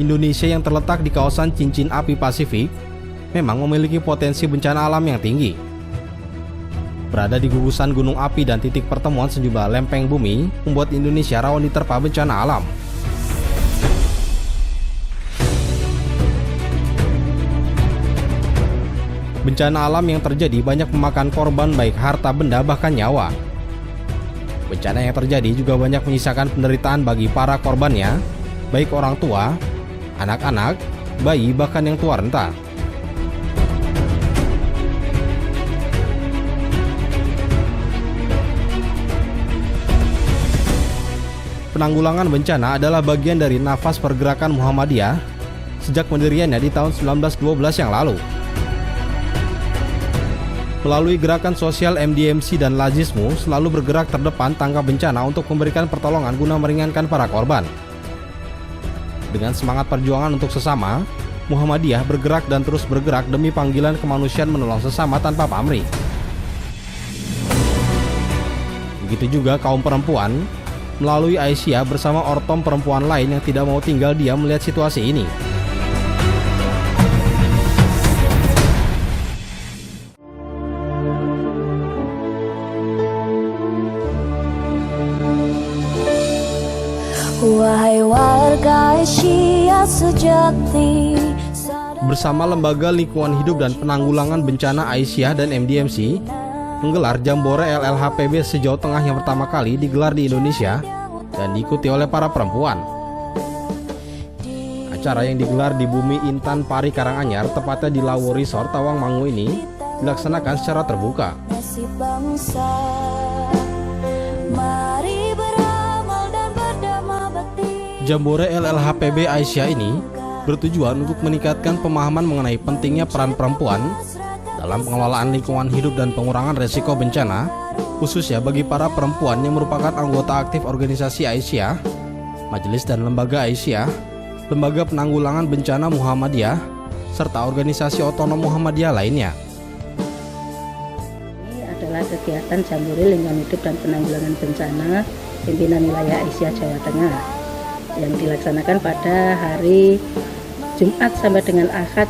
Indonesia yang terletak di kawasan cincin api Pasifik memang memiliki potensi bencana alam yang tinggi. Berada di gugusan gunung api dan titik pertemuan sejumlah lempeng bumi membuat Indonesia rawan diterpa bencana alam. Bencana alam yang terjadi banyak memakan korban baik harta benda bahkan nyawa. Bencana yang terjadi juga banyak menyisakan penderitaan bagi para korbannya, baik orang tua, anak-anak, bayi bahkan yang tua renta. Penanggulangan bencana adalah bagian dari nafas pergerakan Muhammadiyah sejak pendiriannya di tahun 1912 yang lalu. Melalui gerakan sosial MDMC dan Lazismu selalu bergerak terdepan tangkap bencana untuk memberikan pertolongan guna meringankan para korban. Dengan semangat perjuangan untuk sesama, Muhammadiyah bergerak dan terus bergerak demi panggilan kemanusiaan menolong sesama tanpa pamrih. Begitu juga kaum perempuan, melalui Aisyah bersama ortom perempuan lain yang tidak mau tinggal diam melihat situasi ini. Wahai warga Aisyah sejati. Bersama Lembaga Lingkungan Hidup dan Penanggulangan Bencana Aisyah dan MDMC menggelar Jambore LLHPB se-Jawa Tengah yang pertama kali digelar di Indonesia dan diikuti oleh para perempuan. Acara yang digelar di Bumi Intan Pari Karanganyar, tepatnya di Lawo Resort Tawangmangu ini, dilaksanakan secara terbuka. Jambore LLHPB Aisyah ini bertujuan untuk meningkatkan pemahaman mengenai pentingnya peran perempuan dalam pengelolaan lingkungan hidup dan pengurangan resiko bencana, khususnya bagi para perempuan yang merupakan anggota aktif organisasi Aisyah, Majelis dan Lembaga Aisyah, Lembaga Penanggulangan Bencana Muhammadiyah, serta organisasi otonom Muhammadiyah lainnya. Ini adalah kegiatan Jambore Lingkungan Hidup dan Penanggulangan Bencana Pimpinan Wilayah Aisyah Jawa Tengah yang dilaksanakan pada hari Jumat sampai dengan Ahad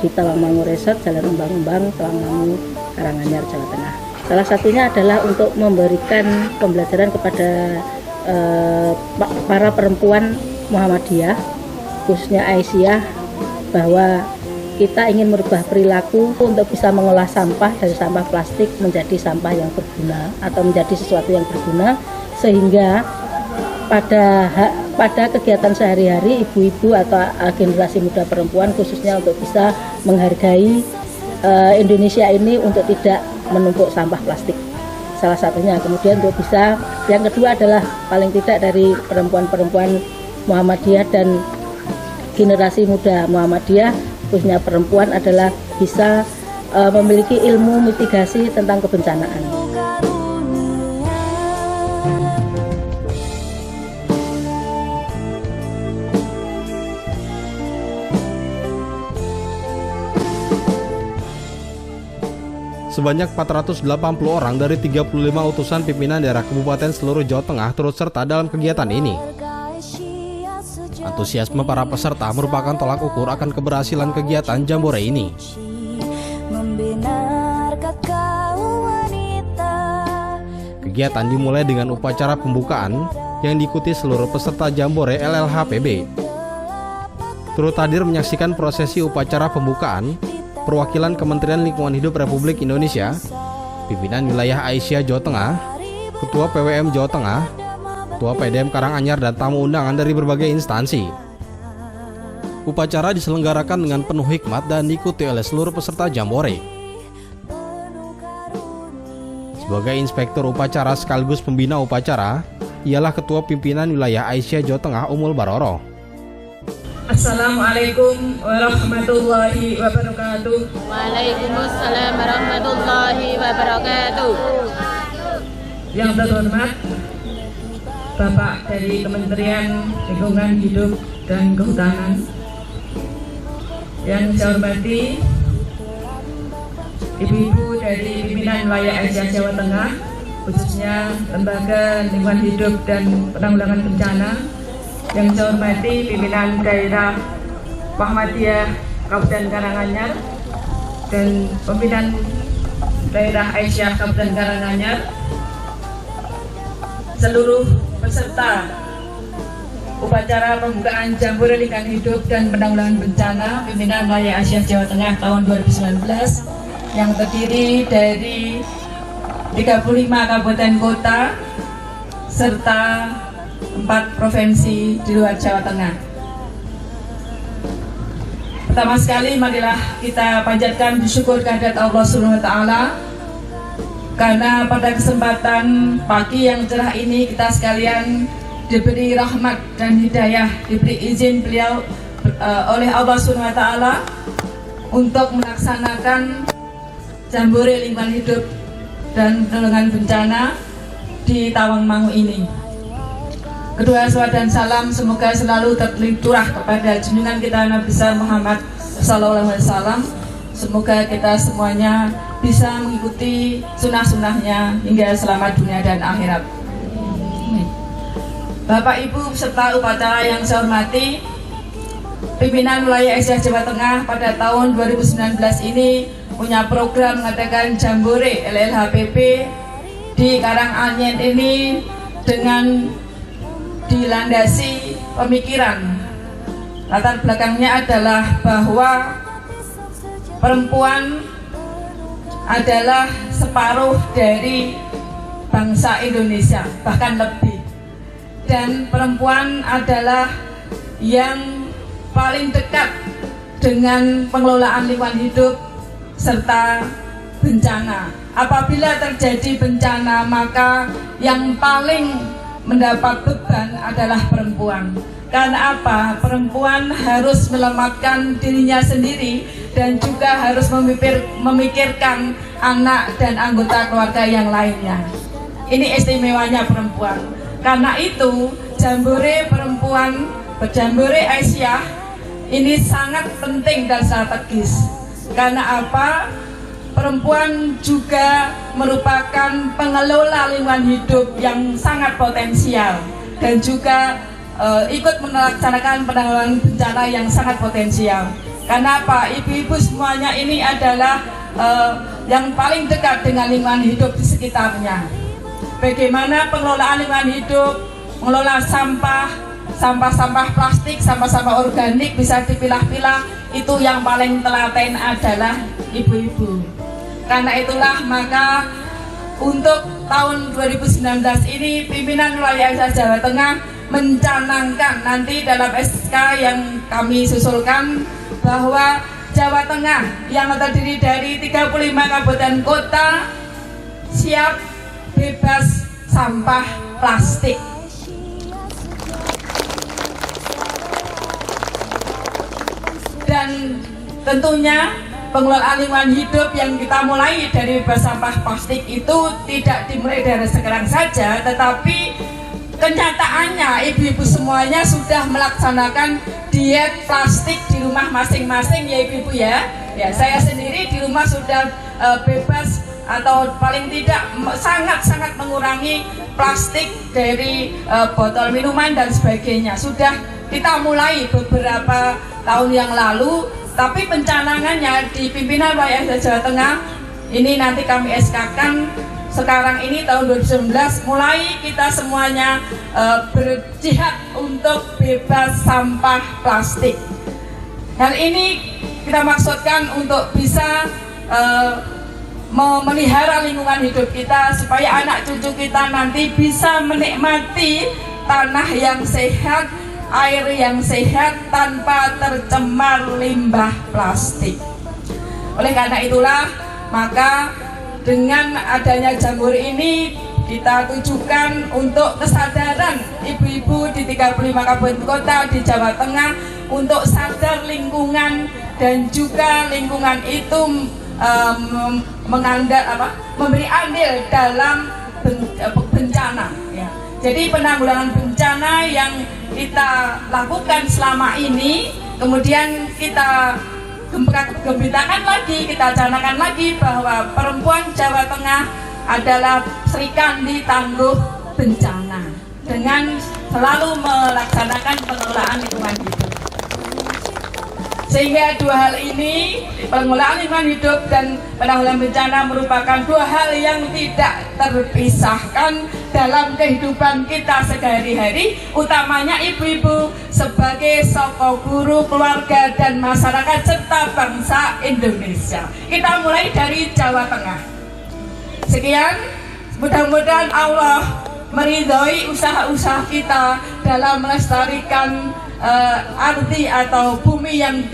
di Tawangmangu Resort, Jalan Umbang-Umbang, Tawangmangu, Karanganyar, Jawa Tengah. Salah satunya adalah untuk memberikan pembelajaran kepada para perempuan Muhammadiyah, khususnya Aisyah, bahwa kita ingin merubah perilaku untuk bisa mengolah sampah dari sampah plastik menjadi sampah yang berguna atau menjadi sesuatu yang berguna, sehingga pada kegiatan sehari-hari ibu-ibu atau generasi muda perempuan khususnya untuk bisa menghargai Indonesia ini untuk tidak menumpuk sampah plastik. Salah satunya. Kemudian untuk bisa, yang kedua adalah paling tidak dari perempuan-perempuan Muhammadiyah dan generasi muda Muhammadiyah khususnya perempuan adalah bisa memiliki ilmu mitigasi tentang kebencanaan. Sebanyak 480 orang dari 35 utusan pimpinan daerah kabupaten seluruh Jawa Tengah turut serta dalam kegiatan ini. Antusiasme para peserta merupakan tolak ukur akan keberhasilan kegiatan Jambore ini. Kegiatan dimulai dengan upacara pembukaan yang diikuti seluruh peserta Jambore LLHPB. Turut hadir menyaksikan prosesi upacara pembukaan perwakilan Kementerian Lingkungan Hidup Republik Indonesia, pimpinan wilayah Aisyah Jawa Tengah, Ketua PWM Jawa Tengah, Ketua PDM Karanganyar dan tamu undangan dari berbagai instansi. Upacara diselenggarakan dengan penuh hikmat dan diikuti oleh seluruh peserta Jambore. Sebagai inspektur upacara sekaligus pembina upacara, ialah Ketua Pimpinan Wilayah Aisyah Jawa Tengah Umul Baroro. Assalamualaikum warahmatullahi wabarakatuh. Waalaikumsalam warahmatullahi wabarakatuh. Yang terhormat Bapak dari Kementerian Lingkungan Hidup dan Kehutanan, yang saya hormati Ibu-ibu dari pimpinan wilayah Aisyah Jawa Tengah, khususnya Lembaga Lingkungan Hidup dan Penanggulangan Bencana, Yang saya hormati pimpinan daerah Muhammadiyah Kabupaten Karanganyar dan pimpinan daerah Aisyah Kabupaten Karanganyar, seluruh peserta upacara pembukaan Jambore Lingkungan Hidup dan Penanggulangan Bencana pimpinan wilayah Asia Jawa Tengah tahun 2019 yang terdiri dari 35 kabupaten kota serta 4 provinsi di luar Jawa Tengah. Pertama sekali marilah kita panjatkan syukur kehadirat Allah Subhanahu wa taala karena pada kesempatan pagi yang cerah ini kita sekalian diberi rahmat dan hidayah, diberi izin beliau oleh Allah Subhanahu wa taala untuk melaksanakan Jambore Lingkungan Hidup dan Penanggulangan Bencana di Tawangmangu ini. Kedua salawat dan salam semoga selalu tercurah kepada junjungan kita Nabi besar Muhammad sallallahu alaihi wasallam. Semoga kita semuanya bisa mengikuti sunnah-sunnahnya hingga selamat dunia dan akhirat. Bapak Ibu serta upacara yang saya hormati, pimpinan wilayah Asia Jawa Tengah pada tahun 2019 ini punya program mengadakan Jambore LLHPB di Karanganyar ini dengan dilandasi pemikiran. Latar belakangnya adalah bahwa perempuan adalah separuh dari bangsa Indonesia, bahkan lebih. Dan perempuan adalah yang paling dekat dengan pengelolaan lingkungan hidup serta bencana. Apabila terjadi bencana, maka yang paling mendapat beban adalah perempuan. Karena apa? Perempuan harus menyelamatkan dirinya sendiri dan juga harus memikirkan anak dan anggota keluarga yang lainnya. Ini istimewanya perempuan. Karena itu Jambore perempuan, Jambore Aisyah ini sangat penting dan strategis. Karena apa? Perempuan juga merupakan pengelola lingkungan hidup yang sangat potensial dan juga ikut melaksanakan penanggulangan bencana yang sangat potensial. Karena apa? Ibu-ibu semuanya ini adalah yang paling dekat dengan lingkungan hidup di sekitarnya. Bagaimana pengelolaan lingkungan hidup, mengelola sampah plastik, sampah-sampah organik bisa dipilah-pilah, itu yang paling telaten adalah ibu-ibu. Karena itulah maka untuk tahun 2019 ini pimpinan wilayah Asia Jawa Tengah mencanangkan nanti dalam SK yang kami susulkan bahwa Jawa Tengah yang terdiri dari 35 kabupaten kota siap bebas sampah plastik. Dan tentunya pengelolaan lingkungan hidup yang kita mulai dari bebas sampah plastik itu tidak dimulai dari sekarang saja, tetapi kenyataannya ibu-ibu semuanya sudah melaksanakan diet plastik di rumah masing-masing ya ibu-ibu ya. Ya, saya sendiri di rumah sudah bebas atau paling tidak sangat-sangat mengurangi plastik dari botol minuman dan sebagainya. Sudah kita mulai beberapa tahun yang lalu, tapi pencanangannya di pimpinan wilayah Jawa Tengah ini nanti kami SK-kan sekarang ini tahun 2019 mulai kita semuanya berjihad untuk bebas sampah plastik. Hal ini kita maksudkan untuk bisa memelihara lingkungan hidup kita supaya anak cucu kita nanti bisa menikmati tanah yang sehat, air yang sehat tanpa tercemar limbah plastik. Oleh karena itulah maka dengan adanya Jambore ini kita tujukan untuk kesadaran ibu-ibu di 35 kabupaten kota di Jawa Tengah untuk sadar lingkungan dan juga lingkungan itu memberi andil dalam bencana ya. Jadi penanggulangan bencana yang kita lakukan selama ini kemudian kita gembirakan lagi, kita canangkan lagi bahwa perempuan Jawa Tengah adalah Sri Kandi tangguh bencana dengan selalu melaksanakan pengelolaan lingkungan hidup. Sehingga dua hal ini, pengelolaan lingkungan hidup dan penanggulangan bencana, merupakan dua hal yang tidak terpisahkan dalam kehidupan kita sehari-hari, utamanya ibu-ibu sebagai soko guru, keluarga, dan masyarakat serta bangsa Indonesia. Kita mulai dari Jawa Tengah. Sekian, mudah-mudahan Allah meridhoi usaha-usaha kita dalam melestarikan arti atau bumi yang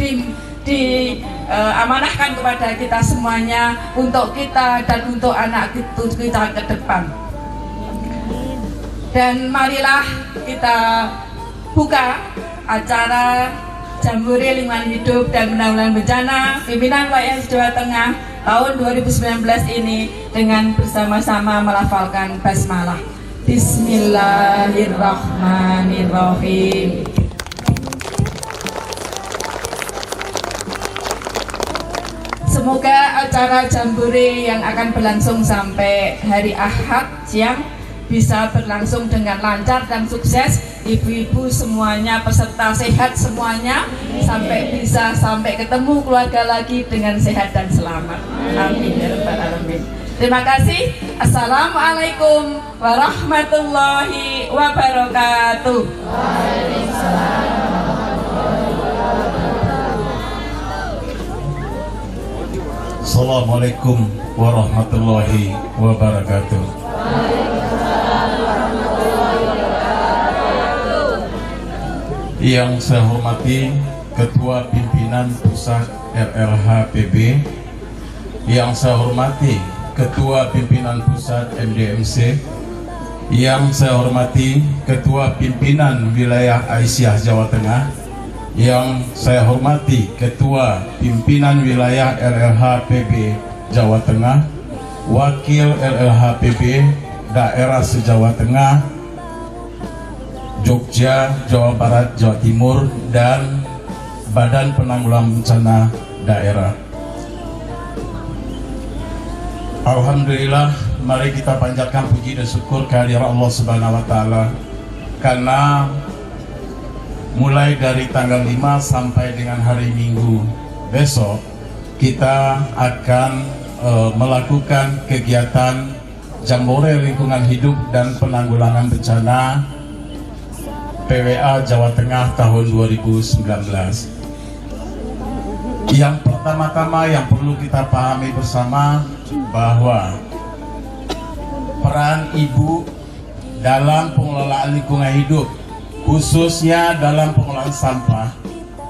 diamanahkan kepada kita semuanya, untuk kita dan untuk anak kita ke depan. Dan marilah kita buka acara Jambore Lingkungan Hidup dan Penanggulangan Bencana pimpinan WS Jawa Tengah tahun 2019 ini dengan bersama-sama melafalkan basmalah. Bismillahirrahmanirrahim. Semoga acara Jambore yang akan berlangsung sampai hari Ahad siang bisa berlangsung dengan lancar dan sukses. Ibu-ibu semuanya, peserta sehat semuanya, sampai ketemu keluarga lagi dengan sehat dan selamat. Amin ya rabbal alamin. Terima kasih. Assalamualaikum warahmatullahi wabarakatuh. Assalamualaikum warahmatullahi wabarakatuh. Yang saya hormati Ketua Pimpinan Pusat RLHPB, yang saya hormati Ketua Pimpinan Pusat MDMC, yang saya hormati Ketua Pimpinan Wilayah Aisyah Jawa Tengah, yang saya hormati Ketua Pimpinan Wilayah RLHPB Jawa Tengah, Wakil RLHPB Daerah se-Jawa Tengah, Jogja, Jawa Barat, Jawa Timur, dan Badan Penanggulangan Bencana Daerah. Alhamdulillah, mari kita panjatkan puji dan syukur kehadirat Allah Subhanahu wa Ta'ala, karena mulai dari tanggal 5 sampai dengan hari Minggu besok kita akan melakukan kegiatan Jambore Lingkungan Hidup dan Penanggulangan Bencana PWA Jawa Tengah tahun 2019. Yang pertama-tama yang perlu kita pahami bersama bahwa peran ibu dalam pengelolaan lingkungan hidup, khususnya dalam pengelolaan sampah,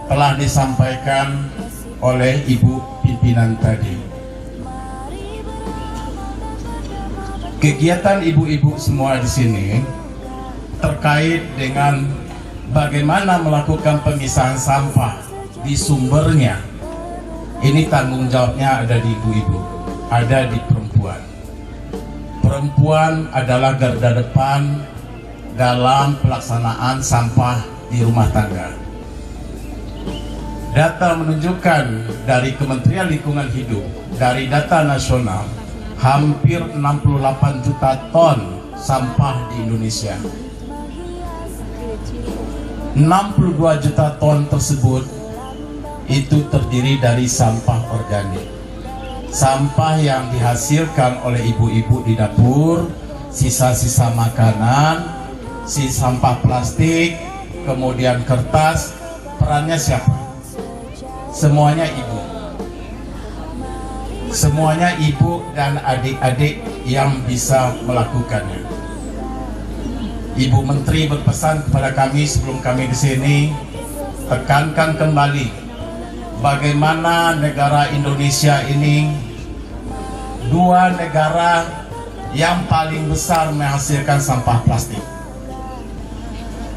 telah disampaikan oleh ibu pimpinan tadi. Kegiatan ibu-ibu semua di sini terkait dengan bagaimana melakukan pemisahan sampah di sumbernya. Ini tanggung jawabnya ada di ibu-ibu, ada di perempuan. Perempuan adalah garda depan dalam pelaksanaan sampah di rumah tangga. Data menunjukkan dari Kementerian Lingkungan Hidup, dari data nasional, hampir 68 juta ton sampah di Indonesia. 62 juta ton tersebut itu terdiri dari sampah organik, sampah yang dihasilkan oleh ibu-ibu di dapur, sisa-sisa makanan, sisa sampah plastik, kemudian kertas. Perannya siapa? Semuanya ibu. Semuanya ibu dan adik-adik yang bisa melakukannya. Ibu Menteri berpesan kepada kami sebelum kami di sini, tekankan kembali bagaimana negara Indonesia ini dua negara yang paling besar menghasilkan sampah plastik.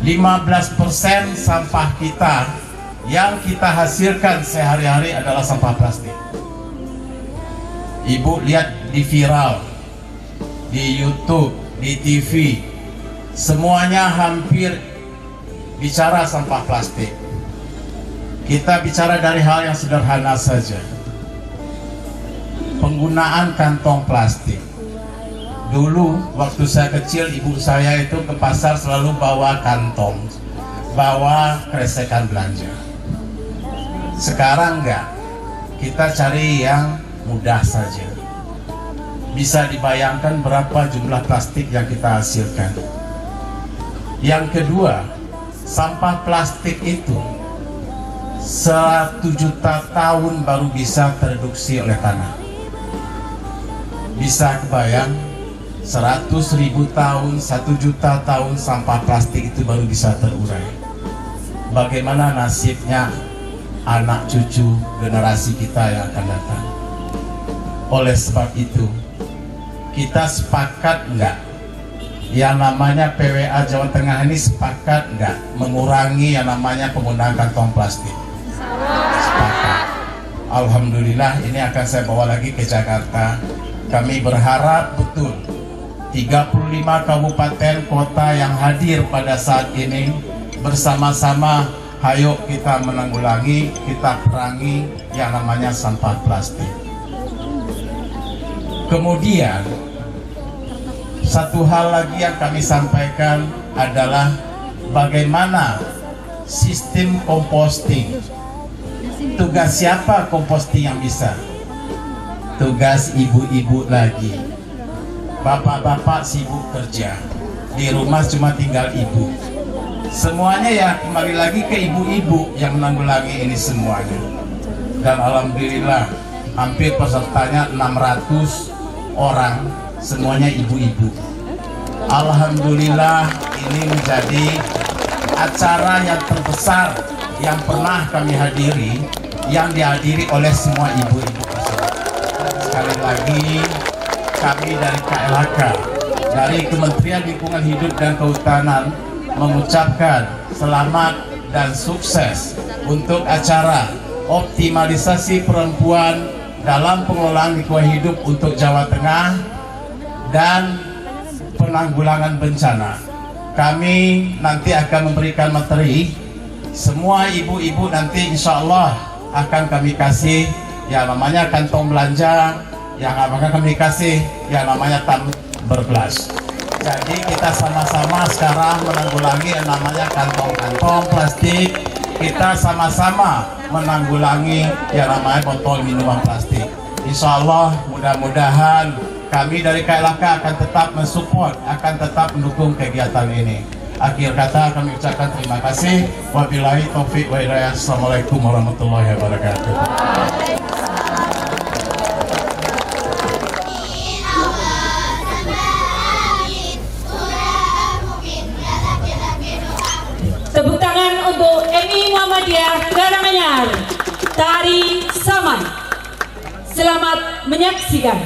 15% sampah kita yang kita hasilkan sehari-hari adalah sampah plastik. Ibu lihat di viral, di YouTube, di TV, semuanya hampir bicara sampah plastik. Kita bicara dari hal yang sederhana saja. Penggunaan kantong plastik. Dulu waktu saya kecil, ibu saya itu ke pasar selalu bawa kantong, bawa kresekan belanja. Sekarang enggak, kita cari yang mudah saja. Bisa dibayangkan berapa jumlah plastik yang kita hasilkan. Yang kedua, sampah plastik itu 1 juta tahun baru bisa tereduksi oleh tanah. Bisa kebayang 100.000 tahun, 1 juta tahun sampah plastik itu baru bisa terurai. Bagaimana nasibnya anak cucu generasi kita yang akan datang? Oleh sebab itu, kita sepakat enggak? Yang namanya PWA Jawa Tengah ini sepakat enggak mengurangi yang namanya penggunaan kantong plastik? Sepakat. Alhamdulillah, ini akan saya bawa lagi ke Jakarta. Kami berharap betul 35 kabupaten kota yang hadir pada saat ini bersama-sama, hayo kita menanggulangi, kita perangi yang namanya sampah plastik. Kemudian satu hal lagi yang kami sampaikan adalah bagaimana sistem composting. Tugas siapa composting yang bisa? Tugas ibu-ibu lagi. Bapak-bapak sibuk kerja, di rumah cuma tinggal ibu. Semuanya ya kembali lagi ke ibu-ibu yang menanggulangi ini semuanya. Dan alhamdulillah hampir pesertanya 600 orang, semuanya ibu-ibu. Alhamdulillah, ini menjadi acara yang terbesar yang pernah kami hadiri, yang dihadiri oleh semua ibu-ibu tersebut. Sekali lagi, kami dari KLHK, dari Kementerian Lingkungan Hidup dan Kehutanan, mengucapkan selamat dan sukses untuk acara optimalisasi perempuan dalam pengelolaan lingkungan hidup untuk Jawa Tengah dan penanggulangan bencana. Kami nanti akan memberikan materi. Semua ibu-ibu nanti insya Allah akan kami kasih yang namanya kantong belanja, yang akan kami kasih yang namanya tumbler. Jadi kita sama-sama sekarang menanggulangi yang namanya kantong-kantong plastik. Kita sama-sama menanggulangi yang namanya botol minuman plastik. Insya Allah mudah-mudahan kami dari KLHK akan tetap mensupport, akan tetap mendukung kegiatan ini. Akhir kata kami ucapkan terima kasih. Wabillahi taufiq wa hidayah. Assalamualaikum warahmatullahi wabarakatuh. Tepuk tangan untuk MI Muhammadiyah Karanganyar, Tari Saman. Selamat menyaksikan.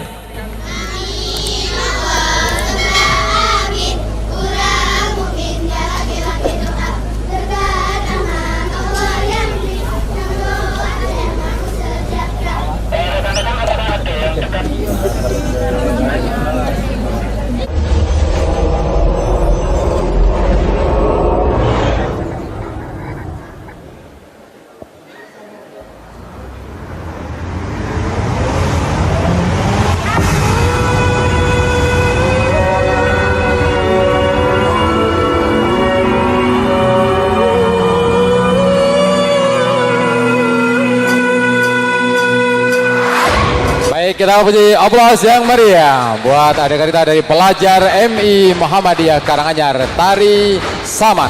Kita puji aplaus yang meriah buat adik kita dari pelajar MI Muhammadiyah Karanganyar, Tari Saman.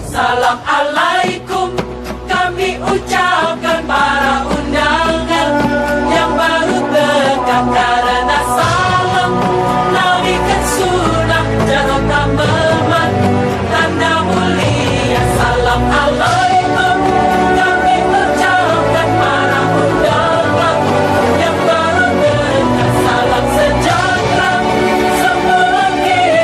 Salam alaikum kami ucapkan para undangan yang baru dekat karena salam nabikan sunnah jangan taman tanda mulia. Salam alaikum kami ucapkan para undangan yang baru dekat, salam sejahtera semua kita.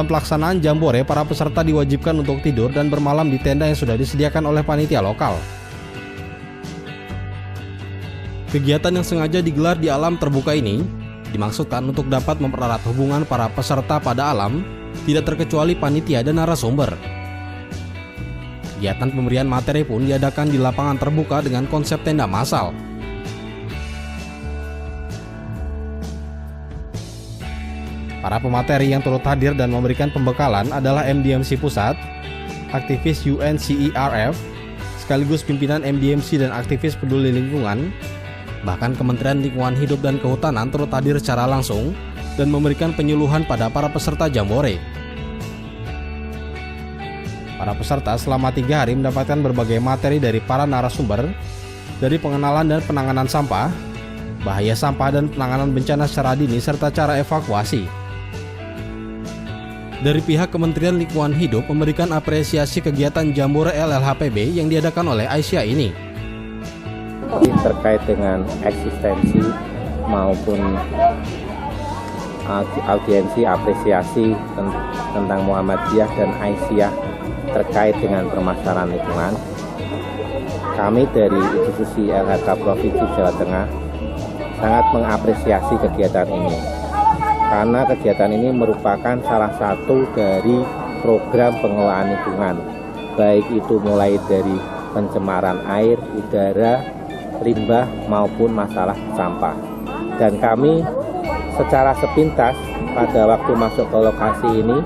pelaksanaan Jambore, para peserta diwajibkan untuk tidur dan bermalam di tenda yang sudah disediakan oleh panitia lokal. Kegiatan yang sengaja digelar di alam terbuka ini dimaksudkan untuk dapat mempererat hubungan para peserta pada alam, tidak terkecuali panitia dan narasumber. Kegiatan pemberian materi pun diadakan di lapangan terbuka dengan konsep tenda massal. Para pemateri yang turut hadir dan memberikan pembekalan adalah MDMC Pusat, aktivis UNCERF, sekaligus pimpinan MDMC dan aktivis peduli lingkungan. Bahkan Kementerian Lingkungan Hidup dan Kehutanan turut hadir secara langsung dan memberikan penyuluhan pada para peserta Jambore. Para peserta selama 3 hari mendapatkan berbagai materi dari para narasumber, dari pengenalan dan penanganan sampah, bahaya sampah dan penanganan bencana secara dini, serta cara evakuasi. Dari pihak Kementerian Lingkungan Hidup memberikan apresiasi kegiatan Jambore LLHPB yang diadakan oleh Aisyah ini. Terkait dengan eksistensi maupun audiensi apresiasi tentang Muhammadiyah dan Aisyah terkait dengan permasalahan lingkungan, kami dari institusi LHK Provinsi Jawa Tengah sangat mengapresiasi kegiatan ini, karena kegiatan ini merupakan salah satu dari program pengelolaan lingkungan, baik itu mulai dari pencemaran air, udara, limbah maupun masalah sampah. Dan kami secara sepintas pada waktu masuk ke lokasi ini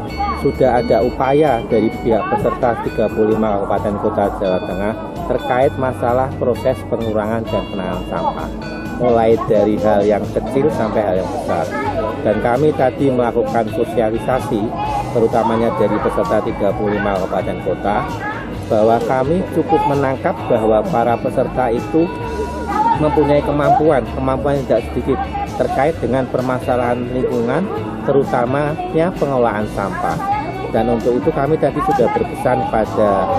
sudah ada upaya dari pihak peserta 35 kabupaten kota Jawa Tengah terkait masalah proses pengurangan dan penanganan sampah, mulai dari hal yang kecil sampai hal yang besar. Dan kami tadi melakukan sosialisasi terutamanya dari peserta 35 kabupaten kota, bahwa kami cukup menangkap bahwa para peserta itu mempunyai kemampuan yang tidak sedikit terkait dengan permasalahan lingkungan, terutamanya pengelolaan sampah. Dan untuk itu kami tadi sudah berpesan pada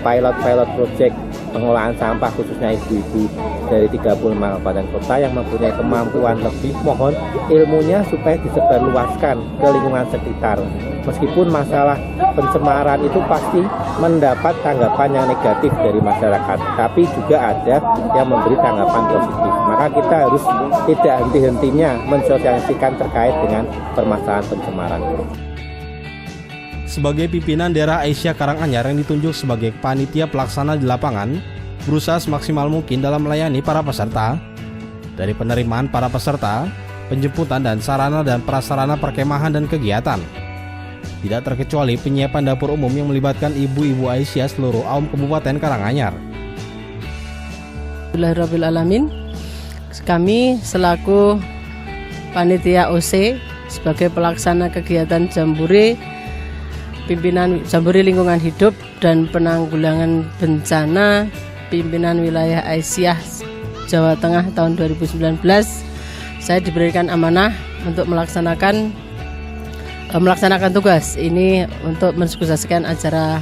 pilot project pengelolaan sampah khususnya ibu-ibu dari 35 kabupaten kota yang mempunyai kemampuan lebih, mohon ilmunya supaya disebarluaskan ke lingkungan sekitar. Meskipun masalah pencemaran itu pasti mendapat tanggapan yang negatif dari masyarakat, tapi juga ada yang memberi tanggapan positif. Maka kita harus tidak henti-hentinya mensosialisasikan terkait dengan permasalahan pencemaran. Sebagai pimpinan daerah Aisyah Karanganyar yang ditunjuk sebagai panitia pelaksana di lapangan, berusaha semaksimal mungkin dalam melayani para peserta, dari penerimaan para peserta, penjemputan dan sarana dan prasarana perkemahan dan kegiatan. Tidak terkecuali penyiapan dapur umum yang melibatkan ibu-ibu Aisyah seluruh AUM Kabupaten Karanganyar. Alhamdulillahirrahmanirrahim. Kami selaku panitia OC sebagai pelaksana kegiatan Jambore, pimpinan Jambore Lingkungan Hidup dan Penanggulangan Bencana, pimpinan wilayah Aisyah Jawa Tengah tahun 2019, saya diberikan amanah untuk melaksanakan tugas ini untuk mensukseskan acara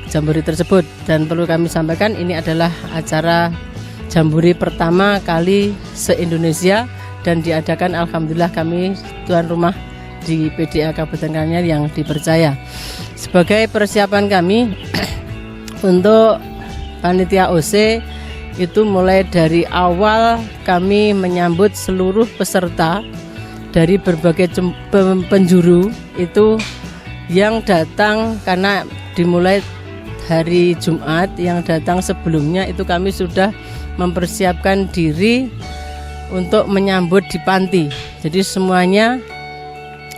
Jambore tersebut. Dan perlu kami sampaikan, ini adalah acara Jambore pertama kali se-Indonesia dan diadakan, alhamdulillah kami tuan rumah di PDA Kabupaten Karanganyar yang dipercaya. Sebagai persiapan kami untuk panitia OC itu mulai dari awal kami menyambut seluruh peserta dari berbagai penjuru itu yang datang, karena dimulai hari Jumat, yang datang sebelumnya itu kami sudah mempersiapkan diri untuk menyambut di panti. Jadi semuanya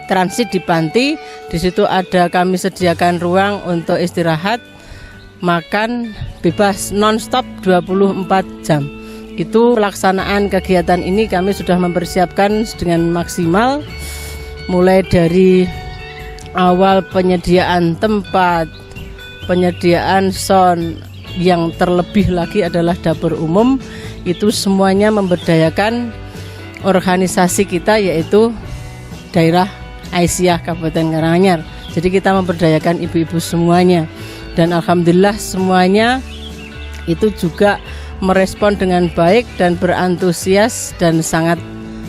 transit di panti. Di situ ada kami sediakan ruang untuk istirahat, makan bebas non-stop 24 jam. Itu pelaksanaan kegiatan ini kami sudah mempersiapkan dengan maksimal, mulai dari awal penyediaan tempat, penyediaan sound, yang terlebih lagi adalah dapur umum. Itu semuanya memberdayakan organisasi kita, yaitu daerah Aisyah Kabupaten Karanganyar. Jadi kita memberdayakan ibu-ibu semuanya, dan alhamdulillah semuanya itu juga merespon dengan baik dan berantusias dan sangat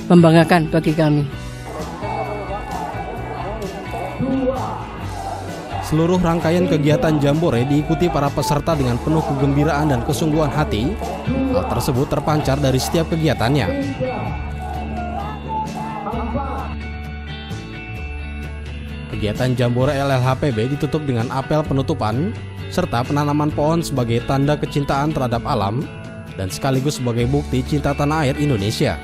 membanggakan bagi kami. Seluruh rangkaian kegiatan Jambore diikuti para peserta dengan penuh kegembiraan dan kesungguhan hati. Hal tersebut terpancar dari setiap kegiatannya. Kegiatan Jambore LLHPB ditutup dengan apel penutupan serta penanaman pohon sebagai tanda kecintaan terhadap alam dan sekaligus sebagai bukti cinta tanah air Indonesia.